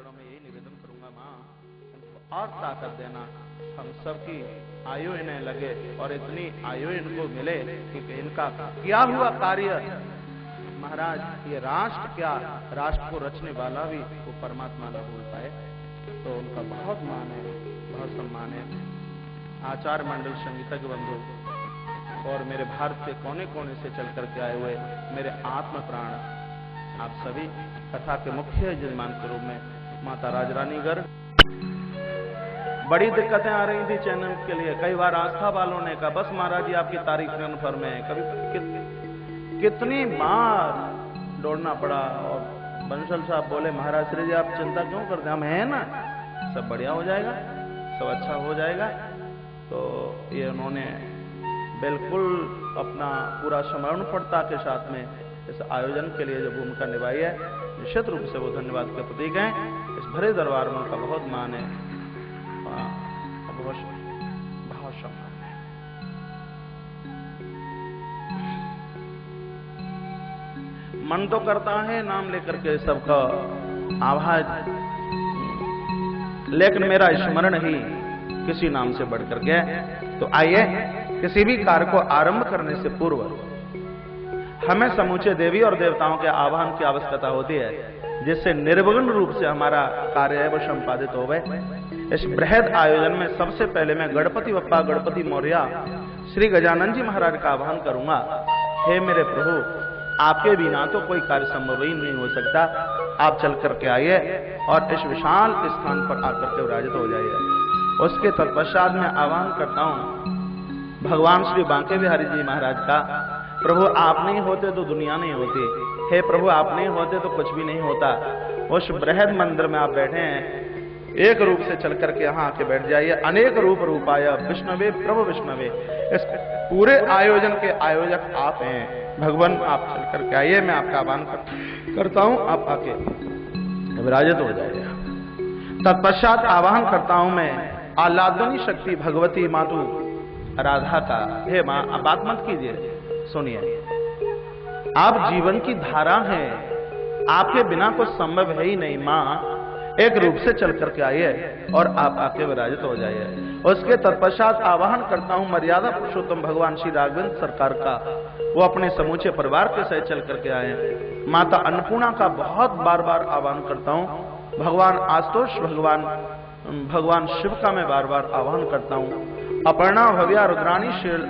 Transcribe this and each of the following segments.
चरणों में यही निवेदन करूंगा, माँ इनको और ताकत देना, हम सबकी आयु इन्हें लगे और इतनी आयु इनको मिले कि इनका किया हुआ कार्य महाराज ये राष्ट्र क्या, राष्ट्र को रचने वाला भी वो परमात्मा न भूल पाए। तो उनका बहुत मान है, बहुत सम्मान है। आचार्य मंडल, संगीतज्ञ बंधु और मेरे भारत के कोने कोने से चल करके आए हुए मेरे आत्म प्राण, आप सभी कथा के मुख्य यजमान के रूप में माता राजरानी गर्ग। बड़ी दिक्कतें आ रही थी चैनल के लिए, कई बार आस्था वालों ने कहा बस महाराज जी आपकी तारीफ कन्फर्म है, कभी कितनी बार दौड़ना पड़ा। और बंसल साहब बोले महाराज श्री जी आप चिंता क्यों करते हैं, हम हैं ना, सब बढ़िया हो जाएगा, सब अच्छा हो जाएगा। तो ये उन्होंने बिल्कुल अपना पूरा समर्पणता के साथ में इस आयोजन के लिए जो भूमिका निभाई है, निश्चित रूप से वो धन्यवाद के प्रतीक हैं। इस भरे दरबार में उनका बहुत मान है, बहुत सम्मान है। मन तो करता है नाम लेकर के सबका आवाज, लेकिन मेरा स्मरण ही किसी नाम से बढ़कर गया। तो आइए किसी भी कार्य को आरंभ करने से पूर्व हमें समूचे देवी और देवताओं के आह्वान की आवश्यकता होती है, जिससे निर्विघ्न रूप से हमारा कार्य है वो संपादित हो गए। इस बृहद आयोजन में सबसे पहले मैं गणपति बप्पा गणपति मौर्य श्री गजानन जी महाराज का आह्वान करूंगा। हे मेरे प्रभु, आपके बिना तो कोई कार्य संभव ही नहीं हो सकता, आप चल करके आइए और इस विशाल स्थान पर आकर के विराजित हो जाइए। उसके तत्पश्चात मैं आह्वान करता हूं भगवान श्री बांके बिहारी जी महाराज का। प्रभु आप नहीं होते तो दुनिया नहीं होती, हे प्रभु आप नहीं होते तो कुछ भी नहीं होता। उस बृहद मंदिर में आप बैठे हैं, एक रूप से चल करके यहाँ आके बैठ जाइए। अनेक रूप रूपाय विष्णवे प्रभु विष्णवे, इस पूरे आयोजन के आयोजक आप हैं भगवान, आप चल करके आइए। मैं आपका आह्वान करता हूं, आप आके विराजित हो जाइए। तत्पश्चात आह्वान करता हूं मैं आह्लादनी शक्ति भगवती मातु राधा का। हे मां आप बात मत कीजिए, सुनिए, आप जीवन की धारा हैं, आपके बिना कुछ संभव है ही नहीं। मां एक रूप से चल करके आइए और आप आके विराजित हो जाइए। उसके तत्पश्चात आवाहन करता हूं मर्यादा पुरुषोत्तम भगवान श्री राघवेंद्र सरकार का, वो अपने समूचे परिवार के सहित चल करके आए। माता अन्नपूर्णा का बहुत बार बार आह्वान करता हूं। भगवान आशुतोष भगवान शिव का मैं बार बार आह्वान करता हूं। अपर्णा भव्या रुद्राणी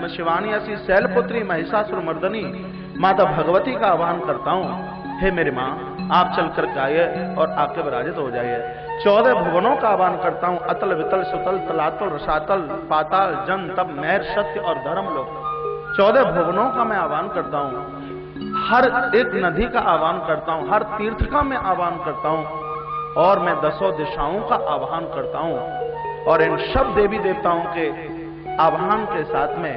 शिवानी ऐसी शैलपुत्री महिषासुर मर्दनी माता भगवती का आह्वान करता हूं। हे मेरी मां आप चल कर आइए और आपके विराजित हो जाइए। 14 भुवनों का आह्वान करता हूं, अतल वितल सुतल तलातल रसातल पाताल जन तप मैर सत्य और धर्म लोक। 14 भुवनों का मैं आह्वान करता हूं, हर एक नदी का आह्वान करता हूं, हर तीर्थ का मैं आह्वान करता हूं और मैं 10 दिशाओं का आह्वान करता हूं। और इन सब देवी देवताओं के आह्वान के साथ में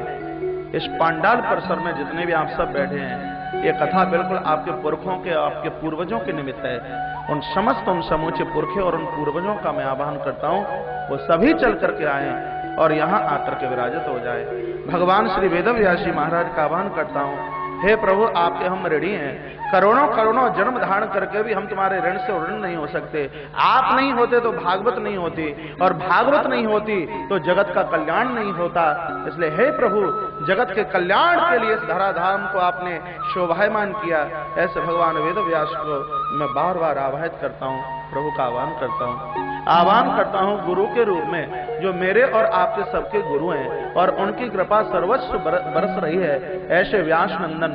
इस पांडाल परिसर में जितने भी आप सब बैठे हैं, ये कथा बिल्कुल आपके पुरखों के, आपके पूर्वजों के निमित्त है। उन समस्त उन समूचे पुरखे और उन पूर्वजों का मैं आह्वान करता हूं, वो सभी चल करके आए और यहाँ आकर के विराजित हो जाए। भगवान श्री वेदव्यास जी महाराज का आह्वान करता हूं, हे प्रभु आपके हम ऋणी हैं, करोड़ों करोड़ों जन्म धारण करके भी हम तुम्हारे ऋण से ऋण नहीं हो सकते। आप नहीं होते तो भागवत नहीं होती, और भागवत नहीं होती तो जगत का कल्याण नहीं होता। इसलिए हे प्रभु जगत के कल्याण के लिए इस धराधाम को आपने शोभायमान किया। ऐसे भगवान वेदव्यास को मैं बार बार आवाहित करता हूँ, प्रभु का आह्वान करता हूँ। आह्वान करता हूँ गुरु के रूप में, जो मेरे और आपके सबके गुरु हैं और उनकी कृपा सर्वस्व बरस रही है, ऐसे व्यास नंदन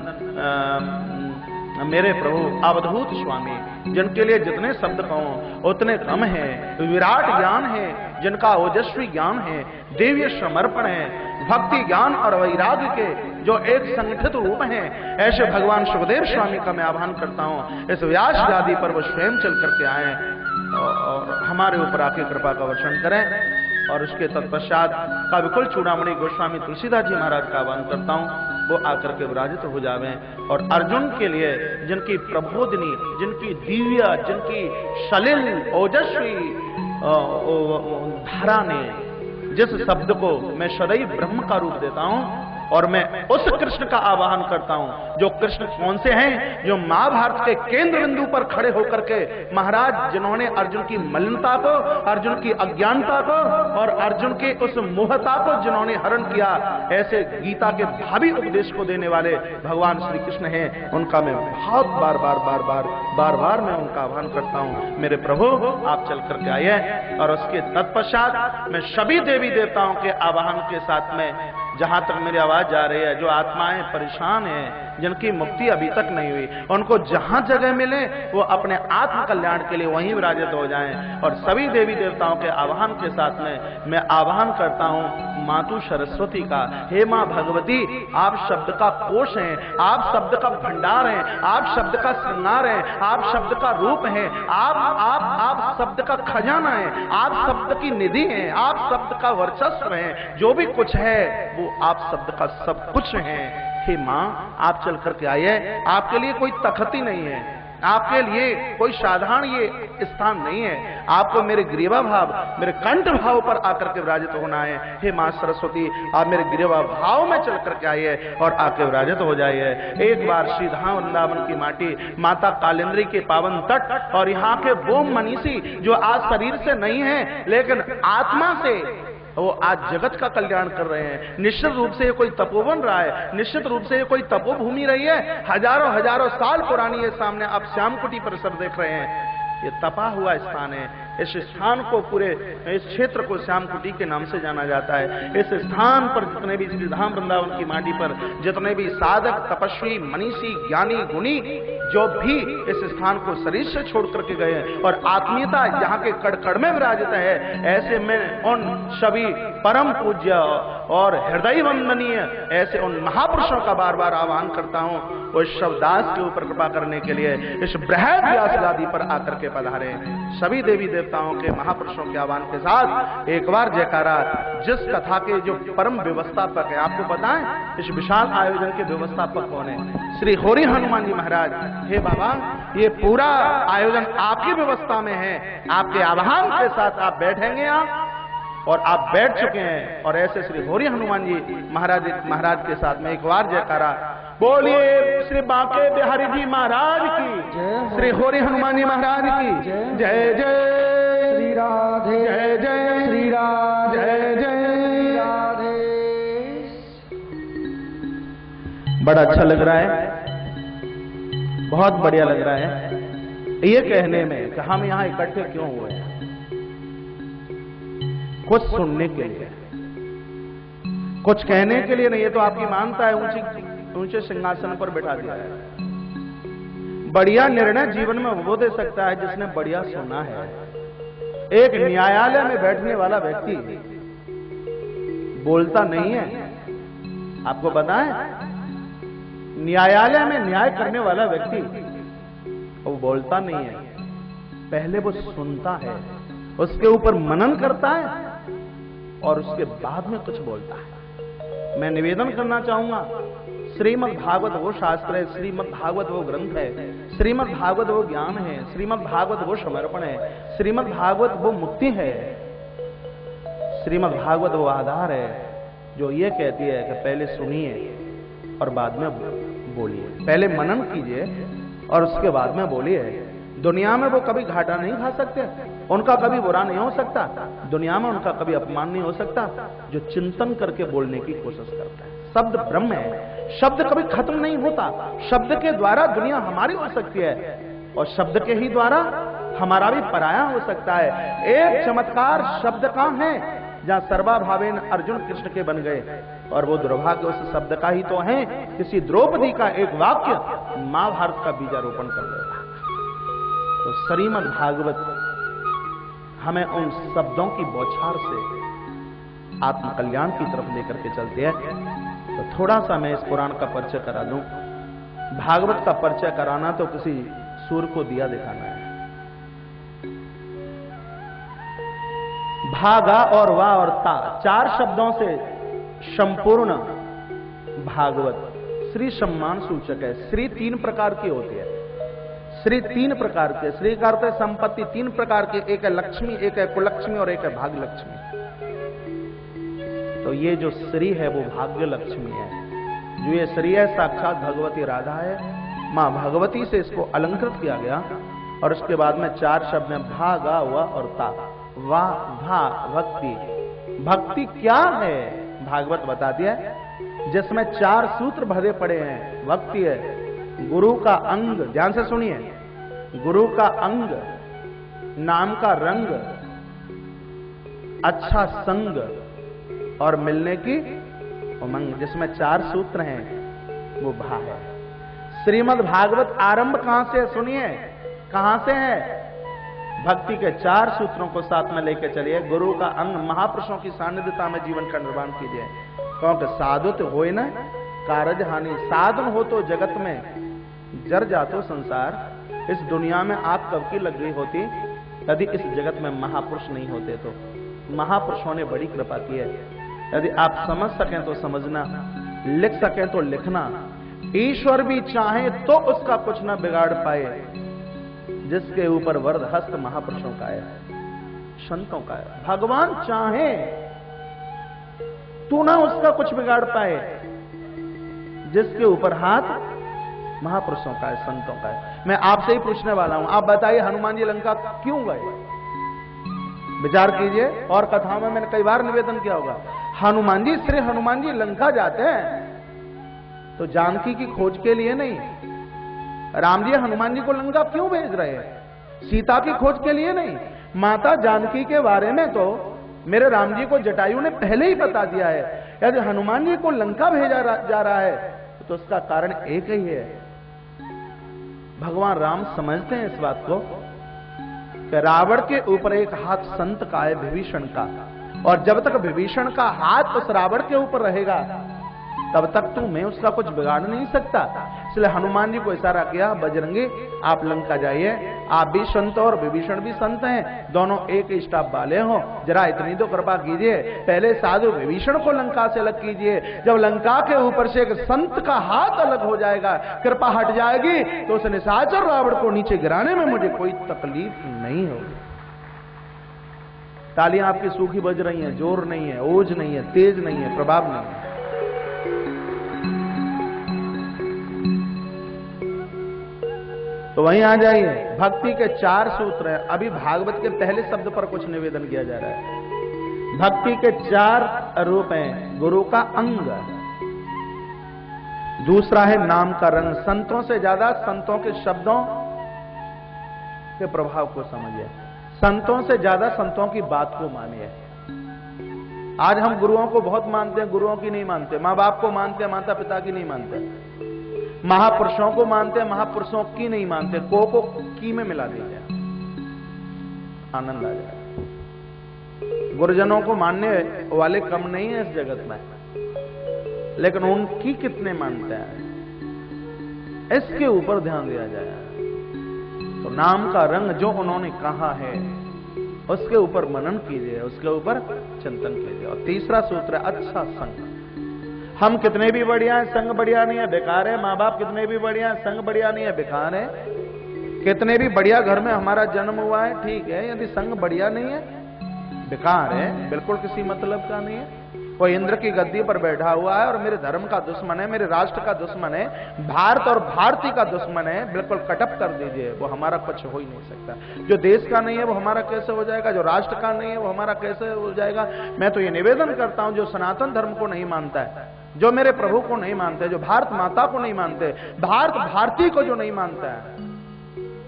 मेरे प्रभु अवधूत स्वामी, जिनके लिए जितने शब्द कहूं उतने कम हैं। विराट ज्ञान है जिनका ओजस्वी ज्ञान है, दिव्य समर्पण है, भक्ति ज्ञान और वैराग्य के जो एक संगठित रूप हैं, ऐसे भगवान सुखदेव स्वामी का मैं आह्वान करता हूं। इस व्यास गादी पर वो स्वयं चल करके आए और हमारे ऊपर आके कृपा का वर्षण करें। और उसके तत्पश्चात कविकुल चूड़ामणि गोस्वामी तुलसीदास जी महाराज का आह्वान करता हूं, वो आकर के विराजित हो जावे। और अर्जुन के लिए जिनकी प्रबोधिनी, जिनकी दिव्य, जिनकी सलिल ओजस्वी धारा ने जिस शब्द को मैं सदैव ब्रह्म का रूप देता हूं, और मैं उस कृष्ण का आवाहन करता हूं। जो कृष्ण कौन से हैं? जो महाभारत के केंद्र बिंदु पर खड़े होकर के महाराज, जिन्होंने अर्जुन की मलिनता को, अर्जुन की अज्ञानता को और अर्जुन के उस मोहता को जिन्होंने हरण किया, ऐसे गीता के भावी उपदेश को देने वाले भगवान श्री कृष्ण हैं। उनका मैं बहुत बार मैं उनका आह्वान करता हूं, मेरे प्रभु आप चल करके आइए। और उसके तत्पश्चात मैं सभी देवी देवताओं के आवाहन के साथ में, जहां तक मेरी आवाज जा रही है, जो आत्माएं परेशान हैं, जिनकी मुक्ति अभी तक नहीं हुई, उनको जहां जगह मिले वो अपने आत्म कल्याण के लिए वहीं विराजित हो जाएं। और सभी देवी देवताओं के आवाहन के साथ में मैं आवाहन करता हूं मातु सरस्वती का। हे मां भगवती, आप शब्द का कोश हैं, आप शब्द का भंडार हैं, आप शब्द का श्रृंगार हैं, आप शब्द का रूप हैं, आप शब्द का खजाना हैं, आप शब्द की निधि हैं, आप शब्द का वर्चस्व हैं। जो भी कुछ है वो आप शब्द का सब कुछ हैं। हे मां, आप चल करके आइए। आपके लिए कोई तखत ही नहीं है, आपके लिए कोई साधारण ये स्थान नहीं है। आपको मेरे ग्रीवा भाव, मेरे कंठ भाव पर आकर के विराजित होना है। हे मां सरस्वती, आप मेरे ग्रीवा भाव में चल करके आइए और आके विराजित हो जाइए। एक बार श्री धाम वृंदावन की माटी, माता कालिंदी के पावन तट और यहाँ के वो मनीषी जो आज शरीर से नहीं है लेकिन आत्मा से वो आज जगत का कल्याण कर रहे हैं। निश्चित रूप से ये कोई तपोवन रहा है, निश्चित रूप से ये कोई तपोभूमि रही है। हजारों साल पुरानी ये सामने आप श्यामकुटी परिसर देख रहे हैं, ये तपा हुआ स्थान है। इस स्थान को, पूरे इस क्षेत्र को श्यामकुटी के नाम से जाना जाता है। इस स्थान पर जितने भी श्री धाम वृंदावन की माटी पर जितने भी साधक, तपस्वी, मनीषी, ज्ञानी, गुणी जो भी इस स्थान को शरीर से छोड़ करके गए और आत्मीयता यहाँ के कड़कड़ में विराजित है, ऐसे में उन सभी परम पूज्य और हृदय वंदनीय ऐसे उन महापुरुषों का बार बार आह्वान करता हूँ, वो शब्दास के ऊपर कृपा करने के लिए इस बृहद व्यास गादी पर आकर के पधारे। सभी देवी देवताओं के महापुरुषों के आह्वान के साथ एक बार जयकारा। जिस कथा के जो परम व्यवस्थापक है, आपको पता है इस विशाल आयोजन के व्यवस्थापक कौन है? श्री होरी हनुमान जी महाराज। हे बाबा, ये पूरा आयोजन आपकी व्यवस्था में है, आपके आह्वान के साथ आप बैठेंगे आप, और आप बैठ चुके हैं। और ऐसे श्री होरी हनुमान जी महाराज के साथ में एक बार जयकारा। बोलिए श्री बांके बिहारी जी महाराज की, श्री होरी हनुमान जी महाराज की जय जय श्री राधे, जय जय श्री राधे, जय जय राधे। बड़ा अच्छा लग रहा है, बहुत बढ़िया लग रहा है ये कहने में कि हम यहाँ इकट्ठे क्यों हुए हैं। कुछ सुनने के लिए, कुछ कहने के लिए नहीं। ये तो आपकी मानता है, ऊंचे सिंहासन पर बैठा दिया है। बढ़िया निर्णय जीवन में वो दे सकता है जिसने बढ़िया सुना है। एक न्यायालय में बैठने वाला व्यक्ति बोलता नहीं है, आपको पता है? न्यायालय में न्याय करने वाला व्यक्ति वो बोलता नहीं है, पहले वो सुनता है, उसके ऊपर मनन करता है और उसके बाद में कुछ बोलता है। मैं निवेदन करना चाहूंगा, श्रीमद् भागवत वो शास्त्र है, श्रीमद् भागवत वो ग्रंथ है, श्रीमद् भागवत वो ज्ञान है, श्रीमद् भागवत वो समर्पण है, श्रीमद् भागवत वो मुक्ति है, श्रीमद् भागवत वो आधार है जो ये कहती है कि पहले सुनिए और बाद में बोलिए, पहले मनन कीजिए और उसके बाद में बोलिए। दुनिया में वो कभी घाटा नहीं खा सकते, उनका कभी बुरा नहीं हो सकता, दुनिया में उनका कभी अपमान नहीं हो सकता जो चिंतन करके बोलने की कोशिश करता है। शब्द ब्रह्म है, शब्द कभी खत्म नहीं होता। शब्द के द्वारा दुनिया हमारी हो सकती है और शब्द के ही द्वारा हमारा भी पराया हो सकता है। एक चमत्कार शब्द का है जहां सर्वाभावेन अर्जुन कृष्ण के बन गए, और वो दुर्भाग्य उस शब्द का ही तो है। किसी द्रौपदी का एक वाक्य महाभारत का बीजारोपण कर देगा। तो श्रीमद् भागवत हमें उन शब्दों की बौछार से आत्म कल्याण की तरफ लेकर के चलती है। तो थोड़ा सा मैं इस पुराण का परिचय करा दूं। भागवत का परिचय कराना तो किसी सूर को दिया दिखाना है। भागा और वा और ता, चार शब्दों से संपूर्ण भागवत श्री सम्मान सूचक है। श्री तीन प्रकार की होती है, श्री तीन प्रकार के, श्री का अर्थ है संपत्ति, तीन प्रकार के, एक है लक्ष्मी, एक है कुलक्ष्मी और एक है भाग्यलक्ष्मी। तो ये जो श्री है वो भाग्य लक्ष्मी है। जो ये श्री है साक्षात भगवती राधा है, मां भगवती से इसको अलंकृत किया गया। और उसके बाद में 4 शब्द में भा, गा, वा और ता। वा, भा, भक्ति। भक्ति क्या है भागवत बता दिया, जिसमें 4 सूत्र भरे पड़े हैं। भक्ति है गुरु का अंग, ध्यान से सुनिए, गुरु का अंग, नाम का रंग, अच्छा संग और मिलने की उमंग, जिसमें 4 सूत्र हैं वो भा है। श्रीमद् भागवत आरंभ कहां से, सुनिए कहां से है। भक्ति के 4 सूत्रों को साथ में लेकर चलिए। गुरु का अंग, महापुरुषों की सानिध्यता में जीवन का निर्माण कीजिए। क्योंकि साधु तो होए न कारज हानि, साधन हो तो जगत में जर जातो संसार। इस दुनिया में आग कब की लग गई होती यदि इस जगत में महापुरुष नहीं होते तो। महापुरुषों ने बड़ी कृपा की है। यदि आप समझ सकें तो समझना, लिख सकें तो लिखना। ईश्वर भी चाहे तो उसका कुछ ना बिगाड़ पाए, जिसके ऊपर वरद हस्त महापुरुषों का है, संतों का है। भगवान चाहे तो ना उसका कुछ बिगाड़ पाए, जिसके ऊपर हाथ महापुरुषों का है, संतों का है। मैं आपसे ही पूछने वाला हूं, आप बताइए हनुमान जी लंका क्यों गए? विचार कीजिए। और कथाओं में मैंने कई बार निवेदन किया होगा, हनुमान जी, श्री हनुमान जी लंका जाते हैं तो जानकी की खोज के लिए नहीं। राम जी हनुमान जी को लंका क्यों भेज रहे हैं? सीता की खोज के लिए नहीं। माता जानकी के बारे में तो मेरे राम जी को जटायु ने पहले ही बता दिया है। यदि हनुमान जी को लंका भेजा जा रहा है तो उसका कारण एक ही है। भगवान राम समझते हैं इस बात को कि रावण के ऊपर एक हाथ संत का है, विभीषण का, और जब तक विभीषण का हाथ उस रावण के ऊपर रहेगा तब तक तो मैं उसका कुछ बिगाड़ नहीं सकता। इसलिए हनुमान जी को इशारा किया, बजरंगी आप लंका जाइए, आप भी संत और विभीषण भी संत हैं, दोनों एक ही स्टाफ वाले हो, जरा इतनी तो कृपा कीजिए, पहले साधु विभीषण को लंका से अलग कीजिए। जब लंका के ऊपर से एक संत का हाथ अलग हो जाएगा, कृपा हट जाएगी, तो उस निशाचर रावण को नीचे गिराने में मुझे कोई तकलीफ नहीं होगी। तालियां आपकी सूखी बज रही हैं, जोर नहीं है, ओज नहीं है, तेज नहीं है, प्रभाव नहीं है। तो वहीं आ जाइए, भक्ति के 4 सूत्र हैं। अभी भागवत के पहले शब्द पर कुछ निवेदन किया जा रहा है। भक्ति के 4 रूप हैं। गुरु का अंग, दूसरा है नाम का रंग। संतों से ज्यादा संतों के शब्दों के प्रभाव को समझिए, संतों से ज्यादा संतों की बात को मानिए। आज हम गुरुओं को बहुत मानते हैं, गुरुओं की नहीं मानते। मां बाप को मानते हैं, माता पिता की नहीं मानते। महापुरुषों को मानते हैं, महापुरुषों की नहीं मानते। को की में मिला दीजिए, आनंद आ जाएगा। गुरुजनों को मानने वाले कम नहीं है इस जगत में, लेकिन उनकी कितने मानते हैं, इसके ऊपर ध्यान दिया जाए। तो नाम का रंग जो उन्होंने कहा है उसके ऊपर मनन कीजिए, उसके ऊपर चिंतन कीजिए। और तीसरा सूत्र है अच्छा संग। हम कितने भी बढ़िया हैं, संग बढ़िया नहीं है, बेकार है। माँ बाप कितने भी बढ़िया हैं, संग बढ़िया नहीं है, बेकार है। कितने भी बढ़िया घर में हमारा जन्म हुआ है, ठीक है, यदि संग बढ़िया नहीं है, बेकार है, बिल्कुल किसी मतलब का नहीं है। कोई इंद्र की गद्दी पर बैठा हुआ है और मेरे धर्म का दुश्मन है, मेरे राष्ट्र का दुश्मन है, भारत और भारतीय का दुश्मन है, बिल्कुल कटअप कर दीजिए, वो हमारा कुछ हो ही नहीं सकता। जो देश का नहीं है वो हमारा कैसे हो जाएगा, जो राष्ट्र का नहीं है वो हमारा कैसे हो जाएगा। मैं तो ये निवेदन करता हूं, जो सनातन धर्म को नहीं मानता है, जो मेरे प्रभु को नहीं मानते, जो भारत माता को नहीं मानते, भारत भारती को जो नहीं मानता है,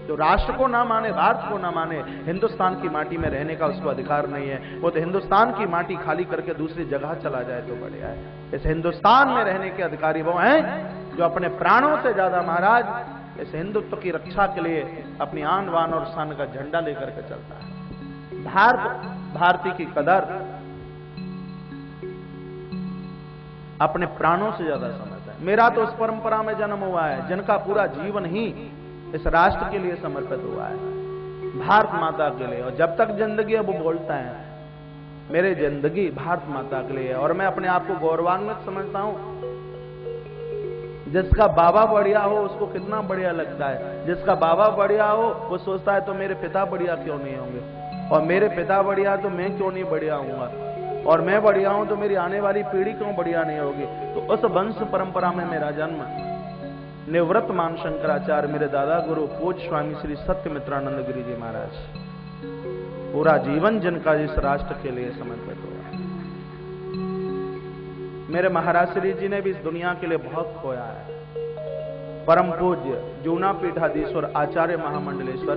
जो राष्ट्र को ना माने, भारत को ना माने, हिंदुस्तान की माटी में रहने का उसको अधिकार नहीं है। वो तो हिंदुस्तान की माटी खाली करके दूसरी जगह चला जाए तो बढ़िया है। इस हिंदुस्तान में रहने के अधिकारी वो हैं जो अपने प्राणों से ज्यादा महाराज इस हिंदुत्व की रक्षा के लिए अपनी आन बान और शान का झंडा लेकर के चलता है। भारत भारती की कदर अपने प्राणों से ज्यादा समझता है। मेरा तो उस परंपरा में जन्म हुआ है जिनका पूरा जीवन ही इस राष्ट्र के लिए समर्पित हुआ है, भारत माता के लिए। और जब तक जिंदगी है वो बोलता है मेरे जिंदगी भारत माता के लिए है। और मैं अपने आप को गौरवान्वित समझता हूं। जिसका बाबा बढ़िया हो उसको कितना बढ़िया लगता है, जिसका बाबा बढ़िया हो वो सोचता है तो मेरे पिता बढ़िया क्यों नहीं होंगे, और मेरे पिता बढ़िया तो मैं क्यों नहीं बढ़िया हूंगा। और मैं बढ़िया हूं तो मेरी आने वाली पीढ़ी क्यों बढ़िया नहीं होगी। तो उस वंश परंपरा में मेरा जन्म। निवृत्तमान शंकराचार्य मेरे दादा गुरु पूज्य स्वामी श्री सत्यमित्रानंद गिरि जी महाराज, पूरा जीवन जिनका इस राष्ट्र के लिए समर्पित हुआ। मेरे महाराज श्री जी ने भी इस दुनिया के लिए बहुत खोया है। परम पूज्य जूना पीठाधीश्वर आचार्य महामंडलेश्वर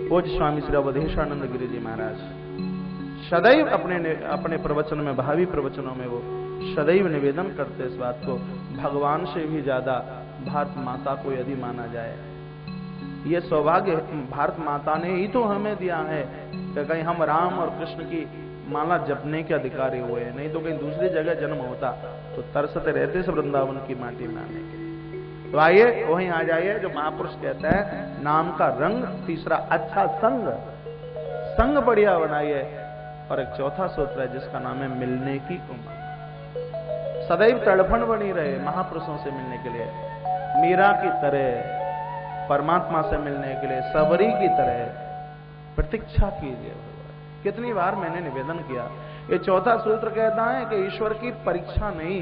पूज्य स्वामी श्री अवधेशानंद गिरि जी महाराज सदैव अपने प्रवचन में, भावी प्रवचनों में वो सदैव निवेदन करते इस बात को, भगवान से भी ज्यादा भारत माता को यदि माना जाए, ये सौभाग्य भारत माता ने ही तो हमें दिया है कि कहीं हम राम और कृष्ण की माला जपने के अधिकारी हुए, नहीं तो कहीं दूसरी जगह जन्म होता तो तरसते रहते इस वृंदावन की माटी में आने के। तो आइए वहीं आ जाइए जो महापुरुष कहता है, नाम का रंग, तीसरा अच्छा संग, संग बढ़िया बनाइए, और एक चौथा सूत्र है जिसका नाम है मिलने की उम्र। सदैव तड़फन बनी रहे महापुरुषों से मिलने के लिए, मीरा की तरह परमात्मा से मिलने के लिए सबरी की तरह प्रतीक्षा कीजिए। कितनी बार मैंने निवेदन किया, ये चौथा सूत्र कहता है कि ईश्वर की परीक्षा नहीं,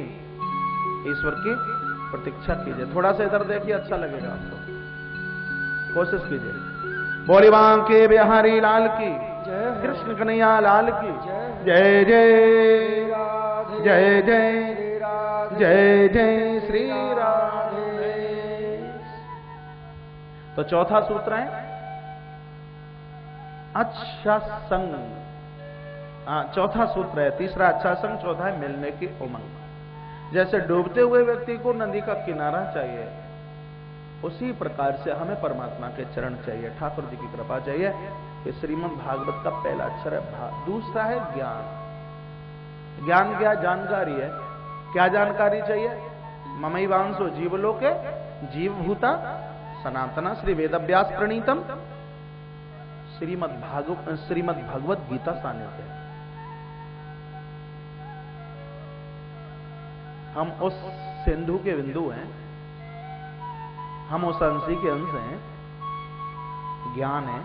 ईश्वर की प्रतीक्षा कीजिए। थोड़ा सा इधर देखिए, अच्छा लगेगा आपको, कोशिश कीजिए। बोली बांके बिहारी लाल की, कृष्ण कन्हैया लाल की जय जय, जय जय, जय जय श्री राधे। तो चौथा सूत्र है अच्छा संग। चौथा सूत्र है, तीसरा अच्छा संग, चौथा है मिलने की उमंग। जैसे डूबते हुए व्यक्ति को नदी का किनारा चाहिए, उसी प्रकार से हमें परमात्मा के चरण चाहिए, ठाकुर जी की कृपा चाहिए। ये श्रीमद् भागवत का पहला अक्षर है भा। दूसरा है ज्ञान। ज्ञान क्या? जानकारी है। क्या जानकारी चाहिए? ममैवांसो जीवलोके जीवभूता सनातना श्री वेदव्यास प्रणीतम श्रीमद् भगवत गीता सानिध्य। हम उस सिंधु के बिंदु हैं, हम उस अंशी के अंश हैं। ज्ञान है,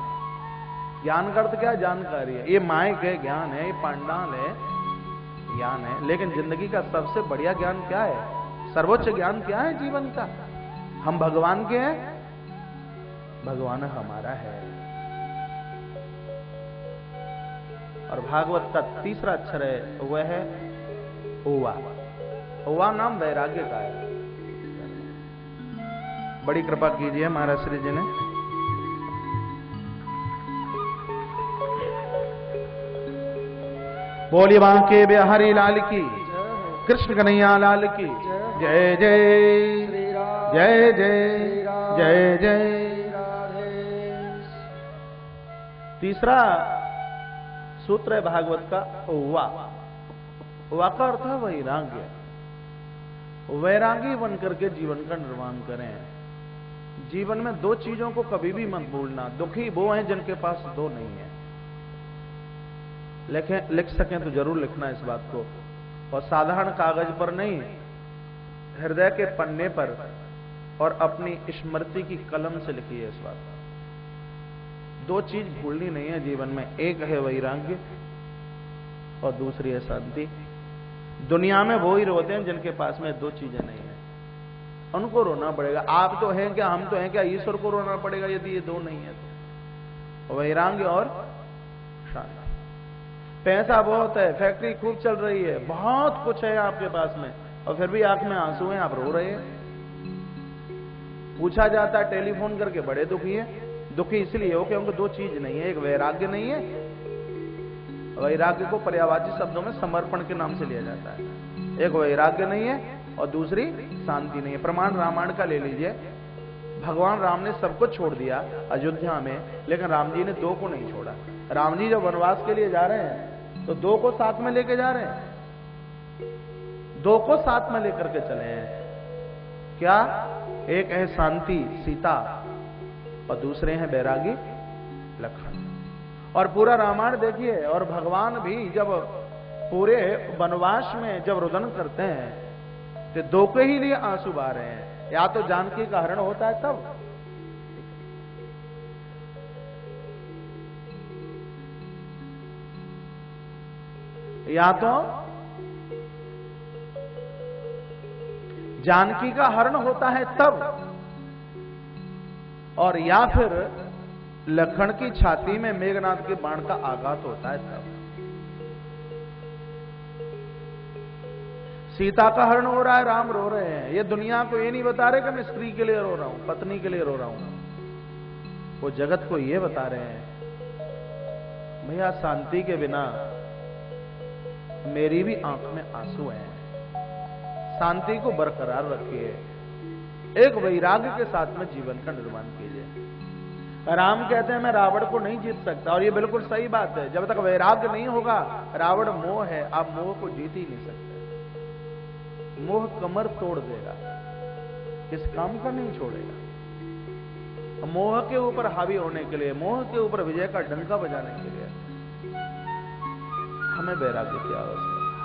ज्ञान का अर्थ क्या? जानकारी है। ये माइक है, ज्ञान है, ये पांडाल है, ज्ञान है। लेकिन जिंदगी का सबसे बढ़िया ज्ञान क्या है? सर्वोच्च ज्ञान क्या है जीवन का? हम भगवान के हैं, भगवान हमारा है। और भागवत का तीसरा अक्षर है, वह है ओवा। ओवा नाम वैराग्य का है। बड़ी कृपा कीजिए महाराज श्री जी ने। बोली बांके बिहारी लाल की, कृष्ण कन्हैया लाल की जय जय, जय जय, जय जय। तीसरा सूत्र है भागवत का ओवा। ओवा का अर्थ है वैराग्य। वैरागी बनकर के जीवन का निर्माण करें। जीवन में दो चीजों को कभी भी मत भूलना। दुखी वो हैं जिनके पास दो नहीं है। लिख सकें तो जरूर लिखना इस बात को, और साधारण कागज पर नहीं, हृदय के पन्ने पर और अपनी स्मृति की कलम से लिखिए इस बात को। दो चीज भूलनी नहीं है जीवन में, एक है वैराग्य और दूसरी है शांति। दुनिया में वो ही रोते हैं जिनके पास में दो चीजें नहीं है, उनको रोना पड़ेगा। आप तो हैं क्या, हम तो हैं क्या, ईश्वर को रोना पड़ेगा यदि ये दो नहीं है तो। वैराग्य और शांति। पैसा बहुत है, फैक्ट्री खूब चल रही है, बहुत कुछ है आपके पास में, और फिर भी आंख में आंसू हैं, आप रो रहे हैं। पूछा जाता है टेलीफोन करके, बड़े दुखी है। दुखी इसलिए हो कि उनको दो चीज नहीं है, एक वैराग्य नहीं है। वैराग्य को पर्यायवाची शब्दों में समर्पण के नाम से लिया जाता है। एक वैराग्य नहीं है और दूसरी शांति नहीं है। प्रमाण रामायण का ले लीजिए। भगवान राम ने सब कुछ छोड़ दिया अयोध्या में, लेकिन राम जी ने दो को नहीं छोड़ा। राम जी जब वनवास के लिए जा रहे हैं तो दो को साथ में लेके जा रहे हैं, दो को साथ में लेकर के चले हैं। क्या? एक है शांति सीता और दूसरे हैं बैरागी लखन। और पूरा रामायण देखिए। और भगवान भी जब पूरे वनवास में जब रुदन करते हैं तो दो के ही लिए आंसू बहा रहे हैं। या तो जानकी का हरण होता है तब, या तो जानकी का हरण होता है तब, और या फिर लखन की छाती में मेघनाद के बाण का आघात होता है तब। सीता का हरण हो रहा है, राम रो रहे हैं। ये दुनिया को ये नहीं बता रहे कि मैं स्त्री के लिए रो रहा हूं, पत्नी के लिए रो रहा हूं। वो जगत को ये बता रहे हैं, भैया शांति के बिना मेरी भी आंख में आंसू हैं, शांति को बरकरार रखिए, एक वैराग्य के साथ में जीवन का निर्माण कीजिए। राम कहते हैं मैं रावण को नहीं जीत सकता, और ये बिल्कुल सही बात है। जब तक वैराग्य नहीं होगा, रावण मोह है, आप मोह को जीत ही नहीं सकते। मोह कमर तोड़ देगा, इस काम का नहीं छोड़ेगा। मोह के ऊपर हावी होने के लिए, मोह के ऊपर विजय का डंका बजाने के लिए हमें वैराग्य की आवश्यकता है।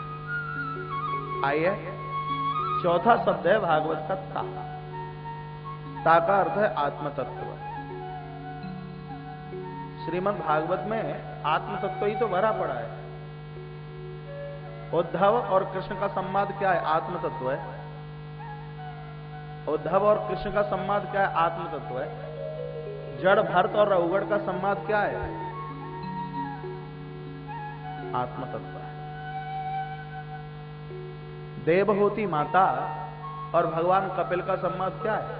आइए, चौथा शब्द है भागवत का ता। ता का अर्थ है आत्म तत्व। श्रीमद् भागवत में आत्म तत्व ही तो भरा पड़ा है। उद्धव और कृष्ण का संवाद क्या है? आत्म तत्व है। उद्धव और कृष्ण का संवाद क्या है? आत्म तत्व है। जड़ भरत और रघुगढ़ का संवाद क्या है? आत्म तत्व है। देवहूति माता और भगवान कपिल का संवाद क्या है?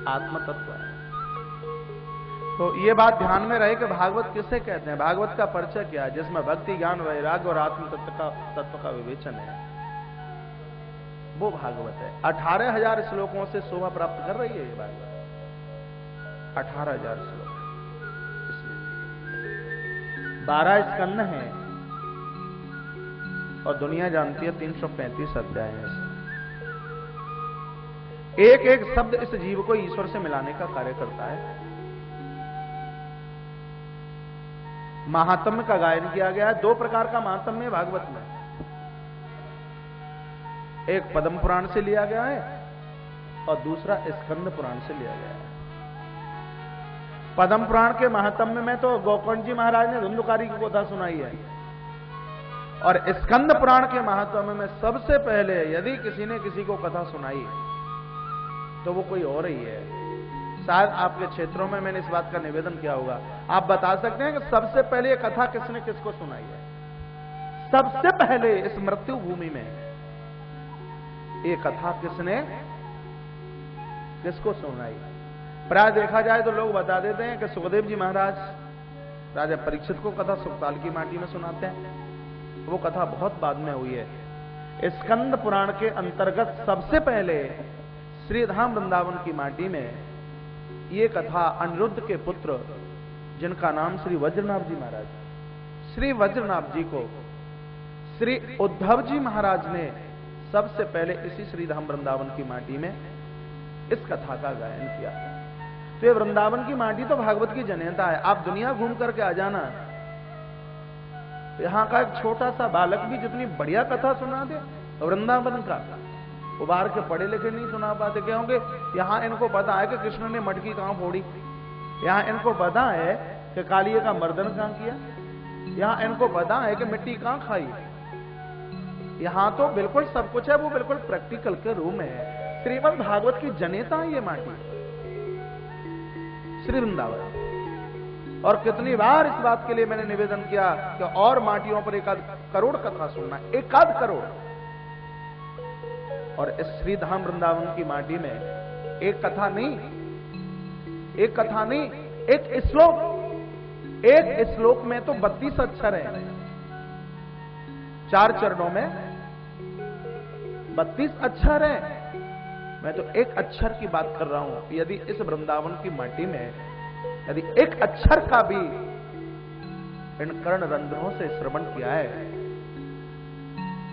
आत्म तत्व है। तो ये बात ध्यान में रहे कि भागवत किसे कहते हैं, भागवत का परिचय क्या है, जिसमें भक्ति, ज्ञान, वैराग्य और आत्म तत्व का विवेचन है, वो भागवत है। 18,000 श्लोकों से शोभा प्राप्त कर रही है ये भागवत। 18,000 श्लोक, 12 स्कंद हैं, और दुनिया जानती है 335 अध्याय हैं। एक एक शब्द इस जीव को ईश्वर से मिलाने का कार्य करता है। महात्म्य का गायन किया गया है। 2 प्रकार का महात्म्य भागवत में, एक पद्म पुराण से लिया गया है और दूसरा स्कंद पुराण से लिया गया है। पद्म पुराण के महात्म्य में तो गोकर्ण जी महाराज ने धुंधुकारी की कथा सुनाई है, और स्कंद पुराण के महात्म्य में सबसे पहले यदि किसी ने किसी को कथा सुनाई तो वो कोई और ही है। शायद आपके क्षेत्रों में मैंने इस बात का निवेदन किया होगा। आप बता सकते हैं कि सबसे पहले ये कथा किसने किसको सुनाई है? सबसे पहले इस मृत्यु भूमि में ये कथा किसने किसको सुनाई? प्राय देखा जाए तो लोग बता देते हैं कि सुखदेव जी महाराज राजा परीक्षित को कथा सुखताल की माटी में सुनाते हैं। वो कथा बहुत बाद में हुई है। स्कंद पुराण के अंतर्गत सबसे पहले श्रीधाम वृंदावन की माटी में ये कथा अनिरुद्ध के पुत्र, जिनका नाम श्री वज्रनाभ जी महाराज, श्री वज्रनाभ जी को श्री उद्धव जी महाराज ने सबसे पहले इसी श्रीधाम वृंदावन की माटी में इस कथा का गायन किया। तो ये वृंदावन की माटी तो भागवत की जनता है। आप दुनिया घूम करके आ जाना, यहां का एक छोटा सा बालक भी जितनी बढ़िया कथा सुना दे वृंदावन का, वो बाहर के पढ़े लिखे नहीं सुना पाते। क्योंकि यहां इनको पता है कि कृष्ण ने मटकी कहां फोड़ी, यहां इनको पता है कि कालिए का मर्दन कहां किया, यहां इनको पता है कि मिट्टी कहां खाई। यहां तो बिल्कुल सब कुछ है, वो बिल्कुल प्रैक्टिकल के रूप में है। श्रीमद् भागवत की जनता है ये माटी, श्री वृंदावन। और कितनी बार इस बात के लिए मैंने निवेदन किया कि और माटियों पर 1 करोड़ कथा सुनना, 1 करोड़। और इस श्रीधाम वृंदावन की माटी में एक कथा नहीं, एक श्लोक में तो 32 अक्षर हैं। 4 चरणों में 32 अक्षर हैं। मैं तो एक अक्षर की बात कर रहा हूं। यदि इस वृंदावन की माटी में यदि एक अक्षर का भी इन कर्ण रंध्रों से श्रवण किया है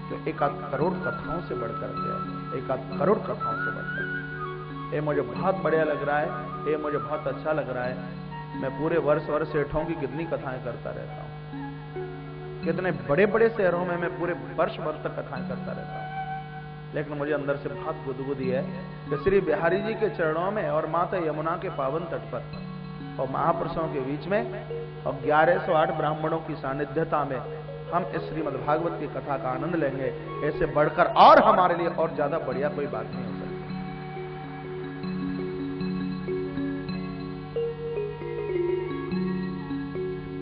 तो 1 करोड़ कथाओं से बढ़कर के, 1 करोड़ कथाओं से बढ़कर। ये मुझे बहुत बढ़िया लग रहा है, ये मुझे बहुत अच्छा लग रहा है। मैं पूरे वर्ष सेठों की कितनी कथाएं करता रहता हूं, कितने बड़े बड़े शहरों में मैं पूरे वर्ष भर तक कथाएं करता रहता हूं, लेकिन मुझे अंदर से बहुत गुदगुदी है कि श्री बिहारी जी के चरणों में और माता यमुना के पावन तट पर और महापुरुषों के बीच में और 1108 ब्राह्मणों की सानिध्यता में हम इस श्रीमद् भागवत की कथा का आनंद लेंगे। ऐसे बढ़कर और हमारे लिए और ज्यादा बढ़िया कोई बात नहीं हो सकती।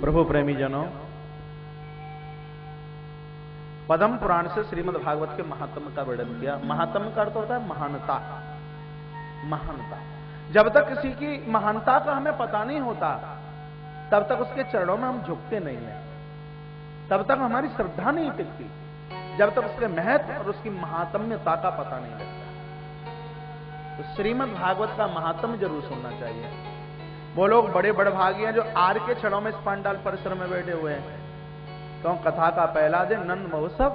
प्रभु प्रेमी जनों, पद्म पुराण से श्रीमद् भागवत के महात्म्य का वर्णन किया। महात्म्य का अर्थ होता है महानता। महानता, जब तक किसी की महानता का हमें पता नहीं होता तब तक उसके चरणों में हम झुकते नहीं हैं, तब तक हमारी श्रद्धा नहीं टिकती, जब तक उसके महत्व और उसकी महात्म्यता का पता नहीं लगता। तो श्रीमद् भागवत का महात्म्य जरूर सुनना चाहिए। वो लोग बड़े बड़भागी हैं जो आर के क्षणों में इस पांडाल परिसर में बैठे हुए हैं। तो कथा का पहला दिन नंद महोत्सव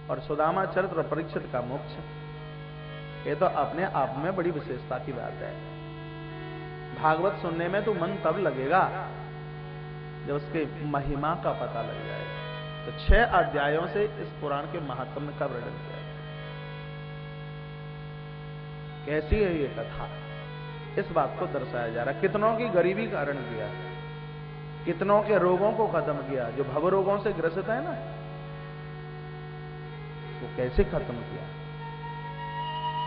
और सुदामा चरित्र और परीक्षित का मोक्ष, ये तो अपने आप में बड़ी विशेषता की बात है। भागवत सुनने में तो मन तब लगेगा जब उसके महिमा का पता लग जाएगा। तो 6 अध्यायों से इस पुराण के महात्म्य का वर्णन किया है। कैसी है ये कथा, इस बात को दर्शाया जा रहा है। कितनों की गरीबी का हरण किया, कितनों के रोगों को खत्म किया, जो भव रोगों से ग्रसित है ना, वो कैसे खत्म किया,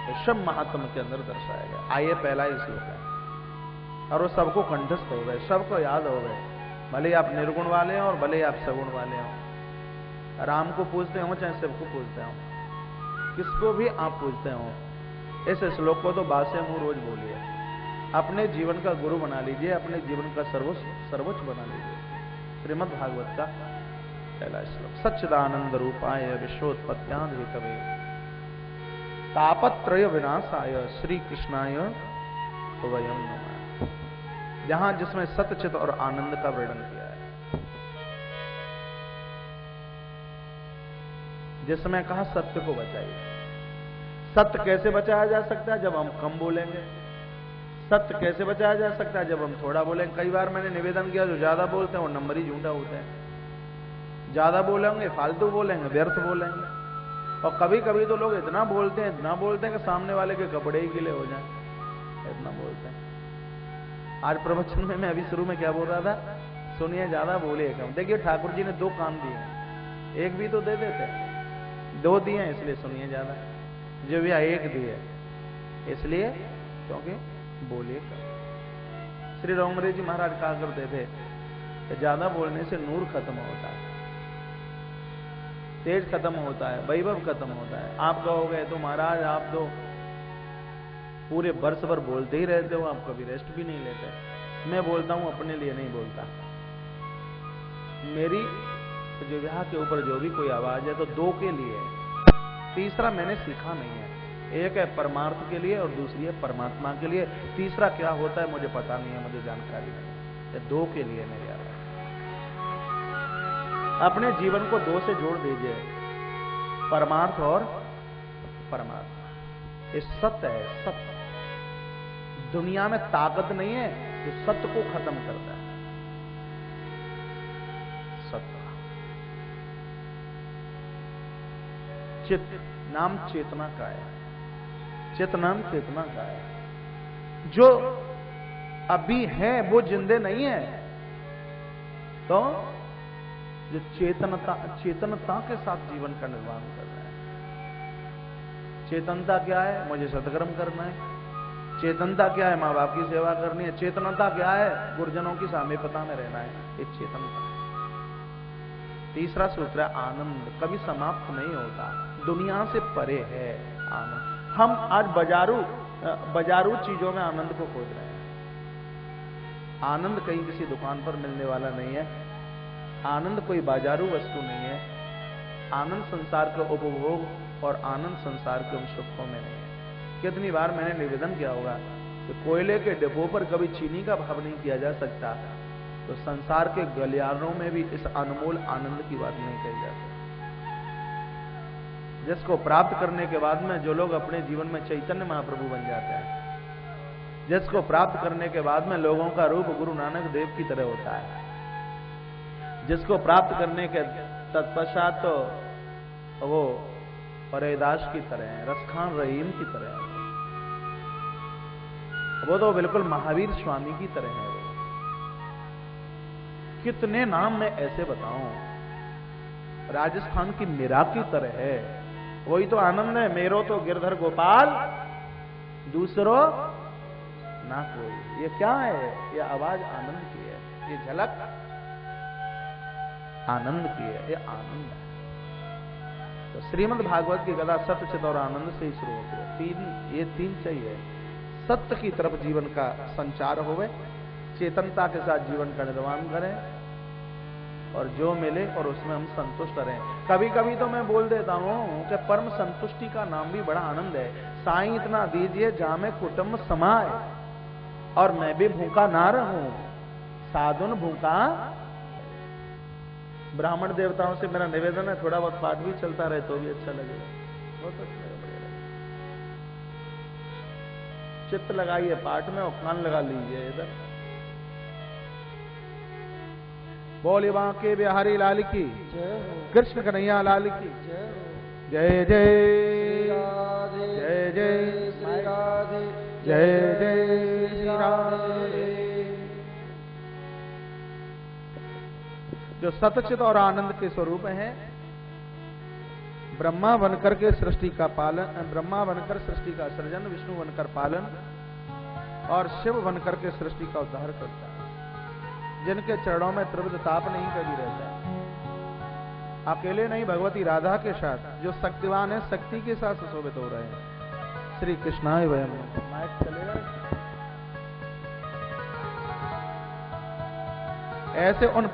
ये सब महात्म्य के अंदर दर्शाया गया। आइए पहला ही श्लोक है, और वो सबको कंठस्थ हो गए, सबको याद हो गए। भले आप निर्गुण वाले हो और भले आप सगुण वाले हो, राम को पूजते हो चाहे शिव को पूजते हो, किसको भी आप पूजते हो, इस श्लोक को तो बासे मुंह रोज बोलिए। अपने जीवन का गुरु बना लीजिए, अपने जीवन का सर्वोच्च बना लीजिए। श्रीमद् भागवत का पहला श्लोक। सच्चिदानंद रूपाय विश्वोत्पत्त्यादि हेतवे तापत्रय विनाशाय श्री कृष्णाय वयम नमः। जहां जिसमें सत्यचित और आनंद का वर्णन किया है, जिसमें कहा सत्य को बचाइए। सत्य कैसे बचाया जा सकता है? जब हम कम बोलेंगे। सत्य कैसे बचाया जा सकता है? जब हम थोड़ा बोलेंगे। कई बार मैंने निवेदन किया, जो ज्यादा बोलते हैं वो नंबर ही झूठा होता है। ज्यादा बोलेंगे, फालतू बोलेंगे, व्यर्थ बोलेंगे। और कभी कभी तो लोग इतना बोलते हैं कि सामने वाले के कपड़े ही गीले हो जाएं, इतना बोलते हैं। आज प्रवचन में मैं अभी शुरू में क्या बोल रहा था, सुनिए ज्यादा बोलिए कम। देखिए ठाकुर जी ने 2 कान दिए, एक भी तो दे देते, 2 दिए इसलिए सुनिए ज्यादा, जो भी 1 दिए इसलिए क्योंकि बोलिए कम। श्री रामरे जी महाराज कहा करते थे कि ज्यादा बोलने से नूर खत्म होता है, तेज खत्म होता है, वैभव खत्म होता है। आप कहोगे तो महाराज आप तो पूरे वर्ष भर बोलते ही रहते हो, आप कभी रेस्ट भी नहीं लेते। मैं बोलता हूं, अपने लिए नहीं बोलता। मेरी जो विवाह के ऊपर जो भी कोई आवाज है तो 2 के लिए, तीसरा मैंने सीखा नहीं है। एक है परमार्थ के लिए और दूसरी है परमात्मा के लिए। तीसरा क्या होता है मुझे पता नहीं है, मुझे जानकारी नहीं। ये 2 के लिए मेरी आवाज। अपने जीवन को 2 से जोड़ दीजिए, परमार्थ और परमात्मा। ये सत्य है, सत्य। दुनिया में ताकत नहीं है जो सत्य को खत्म करता है। सत्य। चित्त नाम चेतना का है, चित्त नाम चेतना का है। जो अभी है वो जिंदे नहीं है, तो जो चेतनता के साथ जीवन का निर्माण कर रहा है। चेतनता क्या है? मुझे सत्कर्म करना है। चेतनता क्या है? माँ बाप की सेवा करनी है। चेतनता क्या है? गुरुजनों की सामीप्यता में रहना है। ये चेतनता। तीसरा सूत्र है आनंद, कभी समाप्त नहीं होता, दुनिया से परे है आनंद। हम आज बाजारू चीजों में आनंद को खोज रहे हैं। आनंद कहीं किसी दुकान पर मिलने वाला नहीं है। आनंद कोई बाजारू वस्तु नहीं है। आनंद संसार के उपभोग और आनंद संसार के उन सुखों में नहीं है। कितनी बार मैंने निवेदन किया होगा कि कोयले के डिब्बों पर कभी चीनी का भाव नहीं किया जा सकता, तो संसार के गलियारों में भी इस अनमोल आनंद की बात नहीं कही जा सकती, जिसको प्राप्त करने के बाद में जो लोग अपने जीवन में चैतन्य महाप्रभु बन जाते हैं, जिसको प्राप्त करने के बाद में लोगों का रूप गुरु नानक देव की तरह होता है, जिसको प्राप्त करने के तत्पश्चात तो वो परेदास की तरह है, रसखान रहीम की तरह है, वो तो बिल्कुल महावीर स्वामी की तरह है। वो कितने नाम मैं ऐसे बताऊं राजस्थान की मीरा की तरह है। वही तो आनंद है, मेरो तो गिरधर गोपाल दूसरो ना कोई। ये क्या है? ये आवाज आनंद की है, ये झलक आनंद की है, ये आनंद है। तो श्रीमद् भागवत की गदा सत्य चित और आनंद से ही शुरू होती है। ये तीन चाहिए। सत्य की तरफ जीवन का संचार होवे, चेतनता के साथ जीवन का निर्माण करें और जो मिले और उसमें हम संतुष्ट रहें। कभी कभी तो मैं बोल देता हूं कि परम संतुष्टि का नाम भी बड़ा आनंद है। साईं इतना दीजिए जामे कुटुंब समाए और मैं भी भूखा ना रहूं, साधुन भूखा। ब्राह्मण देवताओं से मेरा निवेदन है, थोड़ा बहुत पाठ भी चलता रहे तो भी अच्छा लगेगा, बहुत अच्छा लगेगा। चित्त लगाइए पाठ में और कान लगा लीजिए इधर। बोले बांके बिहारी लाल की, कृष्ण कन्हैया लाल की जय जय जय जय श्री राधे जय जय श्री राधे। जो सतचित और आनंद के स्वरूप हैं, ब्रह्मा बनकर के सृष्टि का पालन, ब्रह्मा बनकर सृष्टि का सृजन, विष्णु बनकर पालन और शिव बनकर के सृष्टि का उद्धार करता है। जिनके चरणों में त्रिविध ताप नहीं कभी रहता। अकेले नहीं, भगवती राधा के साथ जो शक्तिवान है, शक्ति के साथ सुशोभित हो रहे हैं। श्री कृष्णाय वयम। माइक चलेगा ऐसे उन